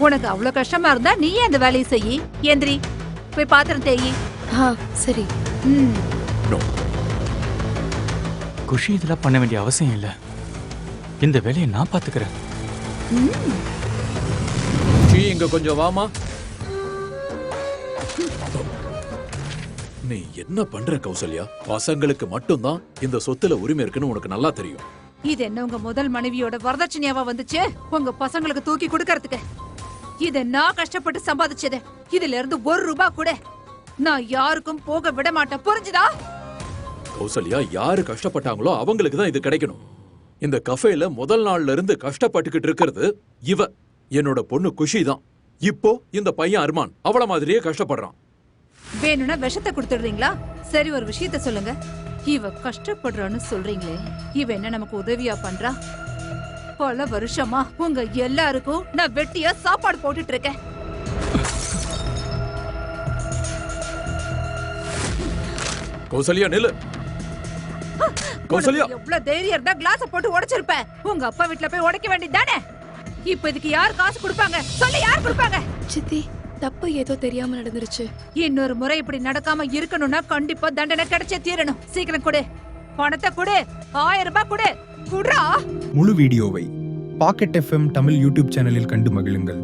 உனக்கு அவ்வளவு கஷ்டமா இருந்தா நீயே அந்த வேலையை செய்யி. எந்திரி, போய் பாத்திரம் தேயி. சரி. குஷி இதெல்லாம் பண்ண வேண்டிய அவசியம் இல்ல. இந்த வேலையை நான் பாத்துக்கிறேன். இங்க கொஞ்சம் வாமா. நீ என்ன பண்ற கௌசல்யா? பசங்களுக்கு மட்டும்தான் இந்த சொத்துல உரிமை இருக்குன்னு உனக்கு நல்லா தெரியும். இது என்ன உங்க முதல் மனைவியோட வரதட்சணையாவா வந்துச்சு உங்க பசங்களுக்கு தூக்கி கொடுக்கறதுக்கு? இத நான் கஷ்டப்பட்டு சம்பாதிச்சது. இதுல இருந்து 1 ரூபாய் கூட நான் யாருக்கும் போக விட மாட்டேன், புரிஞ்சுதா? கௌசல்யா, யாரு கஷ்டப்பட்டாங்களோ அவங்களுக்கு தான் இது கிடைக்கணும். இந்த கஃபேல முதல் நாள்ல இருந்து கஷ்டப்பட்டுக்கிட்டு இருக்கிறது இவ என்னோட பொண்ணு குஷி தான். இப்போ இந்த பையன் அர்மான் அவள மாதிரியே கஷ்டப்படுறான். வேணும்னா விஷத்தை கொடுத்துடுறீங்களா? சரி, ஒரு விஷயத்த சொல்லுங்க. இவ கஷ்டப்படுறான்னு சொல்றீங்களே, இவ என்ன நமக்கு உதவியா பண்றா? பல வருஷமா உங்க எல்லாருக்கும் நான் வெட்டியா சாப்பாடு போட்டுட்டு இருக்கேன். கௌசல்யா நில்லு. கௌசல்யா, எவ்வளவு தைரியம் இருந்தா கிளாஸ போட்டு உடைச்சிருப்பேன். உங்க அப்பா வீட்ல போய் உடைக்க வேண்டியதானே? இப்ப இதுக்கு யார் காசு கொடுப்பாங்க? சொல்லு, யார் கொடுப்பாங்க? சித்தி, தப்பு ஏதோ தெரியாம நடந்துருச்சு. இன்னொரு முறை இப்படி நடக்காம இருக்கணும்னா கண்டிப்பா தண்டனை கிடைச்சே தீரணும். சீக்கிரம் கொடு, பணத்தை கொடு, 1000 ரூபாய் கொடு. குடுறா. முழு வீடியோவை பாக்கெட் FM தமிழ் யூடியூப் சேனலில் கண்டு மகிழுங்கள்.